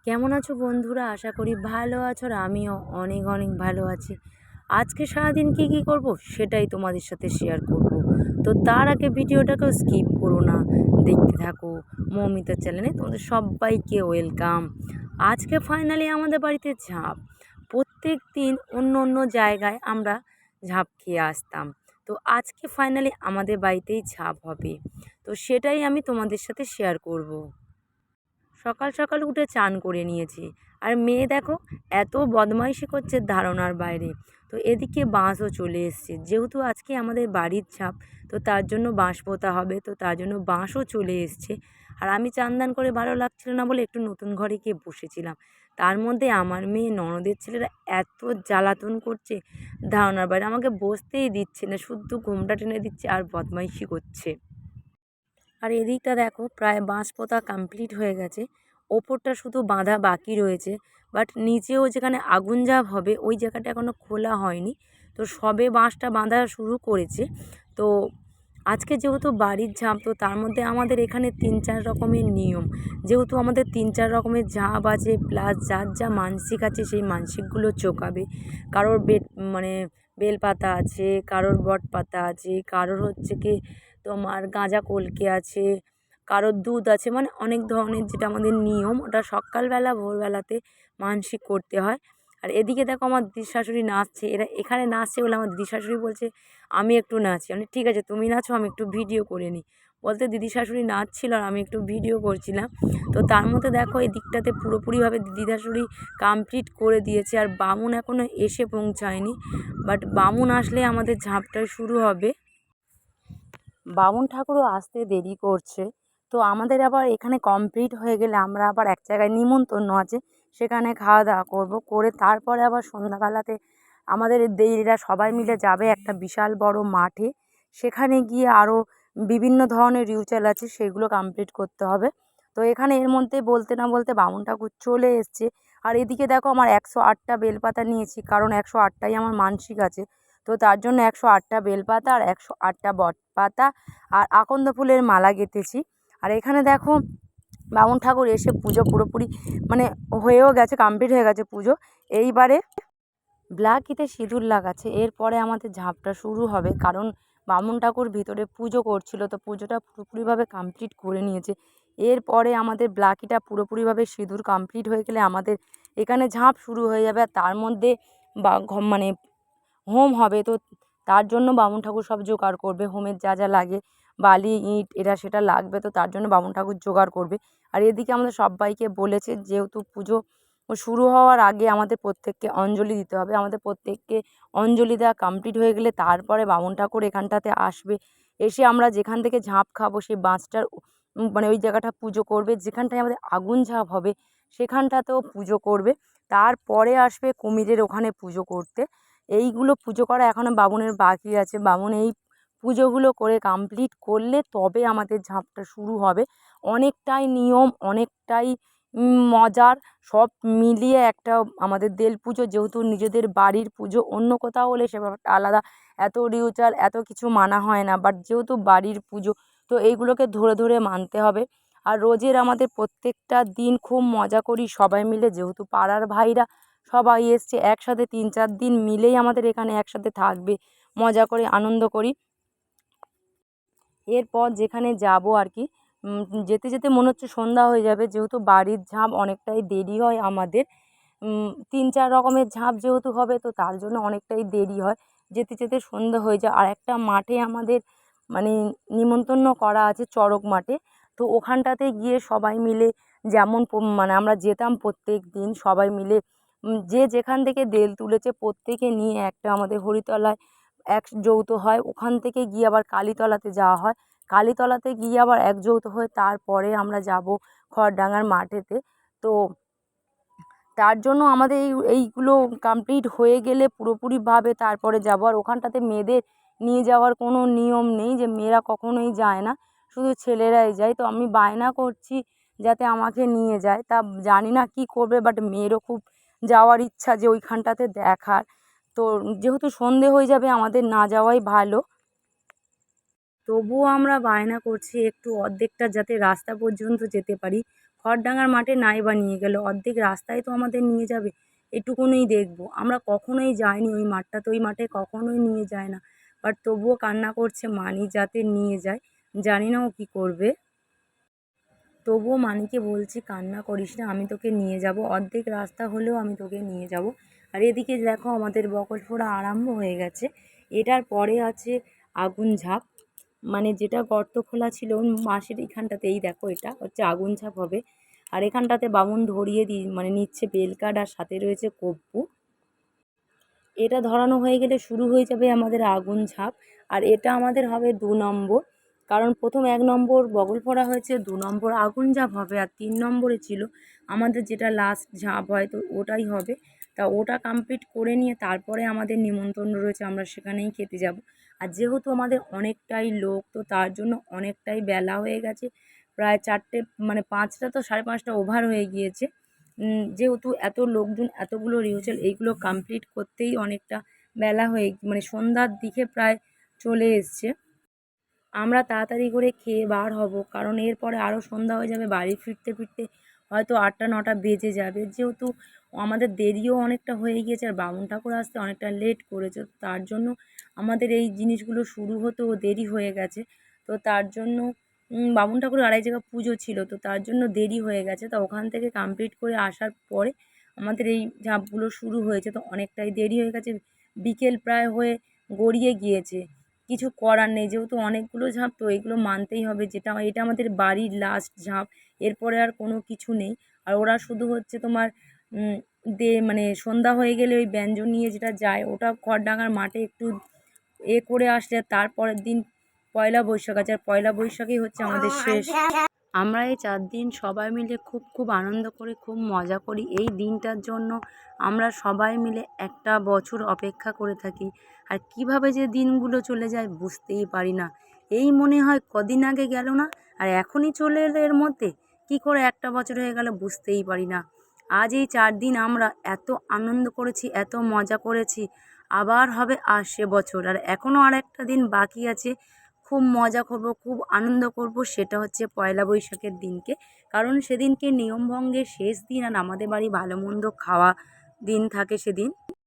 কেমন আছো বন্ধুরা? আশা করি ভালো আছো আর আমিও অনেক অনেক ভালো আছি। আজকে সারাদিন কী করব সেটাই তোমাদের সাথে শেয়ার করব। তো তার আগে ভিডিওটাকেও স্কিপ করো না, দেখতে থাকো। মৌমিতার চ্যানেলে তোমাদের সবাইকে ওয়েলকাম। আজকে ফাইনালি আমাদের বাড়িতে ঝাঁপ। প্রত্যেক দিন অন্য অন্য জায়গায় আমরা ঝাঁপ খেয়ে আসতাম, তো আজকে ফাইনালি আমাদের বাড়িতেই ঝাঁপ হবে। তো সেটাই আমি তোমাদের সাথে শেয়ার করব। সকাল সকাল উঠে চান করে নিয়েছি, আর মেয়ে দেখো এত বদমাইশি করছে ধারণার বাইরে। তো এদিকে বাঁশও চলে এসছে, যেহেতু আজকে আমাদের বাড়ির ছাপ, তো তার জন্য বাঁশ পোতা হবে, তো তার জন্য বাঁশও চলে এসছে। আর আমি চান দান করে ভালো লাগছিল না বলে একটু নতুন ঘরে গিয়ে বসেছিলাম। তার মধ্যে আমার মেয়ে ননদের ছেলেরা এত জ্বালাতন করছে ধারণার বাইরে, আমাকে বসতেই দিচ্ছে না, শুধু ঘোমটা টেনে দিচ্ছে আর বদমাইশি করছে। আর এদিকটা দেখো প্রায় বাঁশ পোতা কমপ্লিট হয়ে গেছে, ওপরটা শুধু বাঁধা বাকি রয়েছে। বাট নিচেও যেখানে আগুন ঝাঁপ হবে ওই জায়গাটা এখনও খোলা হয়নি, তো সবে বাঁশটা বাঁধা শুরু করেছে। তো আজকে যেহেতু বাড়ির ঝাঁপ, তো তার মধ্যে আমাদের এখানে 3-4 রকমের নিয়ম। যেহেতু আমাদের 3-4 রকমের ঝাঁপ আছে, প্লাস যার যা মানসিক আছে সেই মানসিকগুলো চোকাবে। কারোর মানে বেলপাতা আছে, কারোর বট পাতা আছে, কারোর হচ্ছে কি তোমার গাঁজা কলকে আছে, কারোর দুধ আছে, মানে অনেক ধরনের যেটা আমাদের নিয়ম, ওটা সকালবেলা ভোরবেলাতে মানসিক করতে হয়। আর এদিকে দেখো আমার দিদি শাশুড়ি নাচছে, এরা এখানে নাচছে বলে আমার দিদি শাশুড়ি বলছে আমি একটু নাচি। আমি ঠিক আছে তুমি নাচো, আমি একটু ভিডিও করে নিই। বলতে দিদি শাশুড়ি নাচছিল আর আমি একটু ভিডিও করছিলাম। তো তার মধ্যে দেখো এই দিকটাতে পুরোপুরিভাবে দিদি শাশুড়ি কমপ্লিট করে দিয়েছে, আর বামুন এখনও এসে পৌঁছায়নি। বাট বামুন আসলে আমাদের ঝাঁপটা শুরু হবে। বামুন ঠাকুরও আসতে দেরি করছে। তো আমাদের আবার এখানে কমপ্লিট হয়ে গেলে আমরা আবার এক জায়গায় নিমন্ত্রণ আছে, সেখানে খাওয়া দাওয়া করবো, করে তারপরে আবার সন্ধ্যাবেলাতে আমাদের দেইরা সবাই মিলে যাবে একটা বিশাল বড় মাঠে। সেখানে গিয়ে আরও বিভিন্ন ধরনের রিচুয়াল আছে, সেগুলো কমপ্লিট করতে হবে। তো এখানে এর মধ্যে বলতে না বলতে বামুন ঠাকুর চলে এসছে। আর এদিকে দেখো আমার 108টা বেলপাতা নিয়েছি, কারণ 108টাই আমার মানসিক আছে। তো তার জন্য 108টা বেলপাতা আর 108টা বটপাতা আর আকন্দ ফুলের মালা গেঁথেছি। আর এখানে দেখো বামুন ঠাকুর এসে পুজো পুরোপুরি মানে হয়েও গেছে, কমপ্লিট হয়ে গেছে পুজো। এইবারে ব্ল্যাকিতে সিঁদুর লাগাচ্ছে, এরপরে আমাদের ঝাঁপটা শুরু হবে, কারণ বামুন ঠাকুর ভিতরে পুজো করছিল, তো পুজোটা পুরোপুরিভাবে কমপ্লিট করে নিয়েছে। এরপরে আমাদের ব্ল্যাকিটা পুরোপুরিভাবে সিঁদুর কমপ্লিট হয়ে গেলে আমাদের এখানে ঝাঁপ শুরু হয়ে যাবে। আর তার মধ্যে মানে হোম হবে, তো তার জন্য বামুন ঠাকুর সব জোগাড় করবে, হোমের যা যা লাগে বালি ইট এটা সেটা লাগবে, তো তার জন্য বামুন ঠাকুর জোগাড় করবে। আর এদিকে আমাদের সবাইকে বলেছে যেহেতু পুজো শুরু হওয়ার আগে আমাদের প্রত্যেককে অঞ্জলি দিতে হবে, আমাদের প্রত্যেককে অঞ্জলি দেওয়া কমপ্লিট হয়ে গেলে তারপরে বামুন ঠাকুর এখানটাতে আসবে। এসে আমরা যেখান থেকে ঝাঁপ খাবো সেই বাঁশটার মানে ওই জায়গাটা পুজো করবে, যেখানটায় আমাদের আগুন ঝাঁপ হবে সেখানটাতেও পুজো করবে। তারপরে আসবে কুমিরের ওখানে পুজো করতে। এইগুলো পুজো করা এখনও বামুনের বাকি আছে, বামুন এই পুজোগুলো করে কমপ্লিট করলে তবে আমাদের ঝাঁপটা শুরু হবে। অনেকটাই নিয়ম, অনেকটাই মজার, সব মিলিয়ে একটা আমাদের দেল পুজো, যেহেতু নিজেদের বাড়ির পুজো, অন্য কোথাও হলে সে ব্যাপারটা আলাদা, এত রিচুয়াল এত কিছু মানা হয় না, বাট যেহেতু বাড়ির পুজো তো এইগুলোকে ধরে ধরে মানতে হবে। আর রোজের আমাদের প্রত্যেকটা দিন খুব মজা করি সবাই মিলে, যেহেতু পাড়ার ভাইরা সবাই এসছে একসাথে, 3-4 দিন মিলেই আমাদের এখানে একসাথে থাকবে, মজা করে আনন্দ করি। এরপর যেখানে যাব আর কি, যেতে যেতে মনে হচ্ছে সন্ধ্যা হয়ে যাবে, যেহেতু বাড়ির ঝাঁপ অনেকটাই দেরি হয় আমাদের। 3-4 রকমের ঝাঁপ যেহেতু হবে, তো তার জন্য অনেকটাই দেরি হয়, যেতে যেতে সন্ধ্যা হয়ে যায়। আর একটা মাঠে আমাদের মানে নিমন্ত্রণ করা আছে, চড়ক মাঠে। তো ওখানটাতে গিয়ে সবাই মিলে যেমন মানে আমরা যেতাম প্রত্যেক দিন সবাই মিলে, যে যেখান থেকে দেল তুলেছে প্রত্যেকে নিয়ে একটা আমাদের হরিতলায় এক যৌথ হয়, ওখান থেকে গিয়ে আবার কালীতলাতে যাওয়া হয়, কালীতলাতে গিয়ে আবার এক যৌথ হয়ে তারপরে আমরা যাব খড়ডাঙ্গার মাঠেতে। তো তার জন্য আমাদের এইগুলো কমপ্লিট হয়ে গেলে পুরোপুরিভাবে তারপরে যাব। আর ওখানটাতে মেয়েদের নিয়ে যাওয়ার কোনো নিয়ম নেই, যে মেয়েরা কখনোই যায় না, শুধু ছেলেরাই যায়। তো আমি বায়না করছি যাতে আমাকে নিয়ে যায়, তা জানি না কী করবে, বাট মেয়েরও খুব যাওয়ার ইচ্ছা যে ওইখানটাতে দেখার। তো যেহেতু সন্ধে হয়ে যাবে আমাদের না যাওয়াই ভালো, তবুও আমরা বায়না করছি একটু অর্ধেকটা যাতে রাস্তা পর্যন্ত যেতে পারি। খড়ডাঙ্গার মাঠে নাই বা নিয়ে গেল, অর্ধেক রাস্তায় তো আমাদের নিয়ে যাবে, এটুকুনই দেখবো। আমরা কখনোই যাইনি ওই মাঠটাতে, ওই মাঠে কখনোই নিয়ে যায় না, বাট তবুও কান্না করছে মানি যাতে নিয়ে যায়। জানি না ও কী করবে। তবুও মানিকে বলছি কান্না করিস না, আমি তোকে নিয়ে যাব, অর্ধেক রাস্তা হলেও আমি তোকে নিয়ে যাব। আর এদিকে দেখো আমাদের বকল ফোড়া আরম্ভ হয়ে গেছে। এটার পরে আছে আগুন ঝাঁপ, মানে যেটা গর্ত খোলা ছিল মাসের এখানটাতে, এই দেখো এটা হচ্ছে আগুন ঝাঁপ হবে। আর এখানটাতে বামুন ধরিয়ে মানে নিচ্ছে বেলকাঠ, আর সাথে রয়েছে কপ্পু। এটা ধরানো হয়ে গেলে শুরু হয়ে যাবে আমাদের আগুন ঝাঁপ। আর এটা আমাদের হবে 2 নম্বর, কারণ প্রথম 1 নম্বর বগল পড়া হয়েছে, 2 নম্বর আগুন ঝাঁপ হবে, আর 3 নম্বরে ছিল আমাদের যেটা লাস্ট ঝাঁপ হয়, তো ওটাই হবে। তা ওটা কমপ্লিট করে নিয়ে তারপরে আমাদের নিমন্ত্রণ রয়েছে, আমরা সেখানেই খেতে যাব। আর যেহেতু আমাদের অনেকটাই লোক, তো তার জন্য অনেকটাই বেলা হয়ে গেছে, প্রায় 4টে মানে 5টা তো 5:30 ওভার হয়ে গিয়েছে। যেহেতু এত লোকজন, এতগুলো রিহার্সাল, এইগুলো কমপ্লিট করতেই অনেকটা বেলা হয়ে মানে সন্ধ্যার দিকে প্রায় চলে এসছে। আমরা তাড়াতাড়ি করে খেয়ে বার হব, কারণ এরপরে আরও সন্ধ্যা হয়ে যাবে, বাড়ি ফিরতে ফিরতে হয়তো 8টা 9টা বেজে যাবে। যেহেতু আমাদের দেরিও অনেকটা হয়ে গিয়েছে, আর বামুন ঠাকুর আসতে অনেকটা লেট করেছে, তার জন্য আমাদের এই জিনিসগুলো শুরু হতেও দেরি হয়ে গেছে। তো তার জন্য বামুন ঠাকুরের আরেক জায়গায় পুজো ছিল, তো তার জন্য দেরি হয়ে গেছে। তো ওখান থেকে কমপ্লিট করে আসার পরে আমাদের এই ঝাঁপগুলো শুরু হয়েছে, তো অনেকটাই দেরি হয়ে গেছে, বিকেল প্রায় হয়ে গড়িয়ে গিয়েছে। কিছু করার নেই, যেহেতু অনেকগুলো ঝাঁপ, তো এগুলো মানতেই হবে, যেটা এটা আমাদের বাড়ির লাস্ট ঝাঁপ, এরপরে আর কোনো কিছু নেই। আর ওরা শুধু হচ্ছে তোমার মানে সন্ধ্যা হয়ে গেলে ওই ব্যঞ্জন নিয়ে যেটা যায়, ওটা খড়ডাঙ্গার মাঠে একটু করে আসলে তারপরের দিন পয়লা বৈশাখ আছে, আর পয়লা বৈশাখই হচ্ছে আমাদের শেষ। আমরা এই 4 দিন সবাই মিলে খুব আনন্দ করি, খুব মজা করি। এই দিনটার জন্য আমরা সবাই মিলে একটা বছর অপেক্ষা করে থাকি। আর কিভাবে যে দিনগুলো চলে যায় বুঝতেই পারি না। এই মনে হয় কদিন আগে গেল না, আর এখনই চলে এলো এর মধ্যে। কী করে একটা বছর হয়ে গেল বুঝতেই পারি না। আজ এই 4 দিন আমরা এত আনন্দ করেছি, এত মজা করেছি। আবার হবে আসছে বছর, আর এখনও আরেকটা দিন বাকি আছে। খুব মজা করব, খুব আনন্দ করব, সেটা হচ্ছে পয়লা বৈশাখের দিনকে। কারণ সেদিনকে নিয়মভঙ্গের শেষ দিন, আর আমাদের বাড়ি ভালো মন্দ খাওয়া দিন থাকে সেদিন।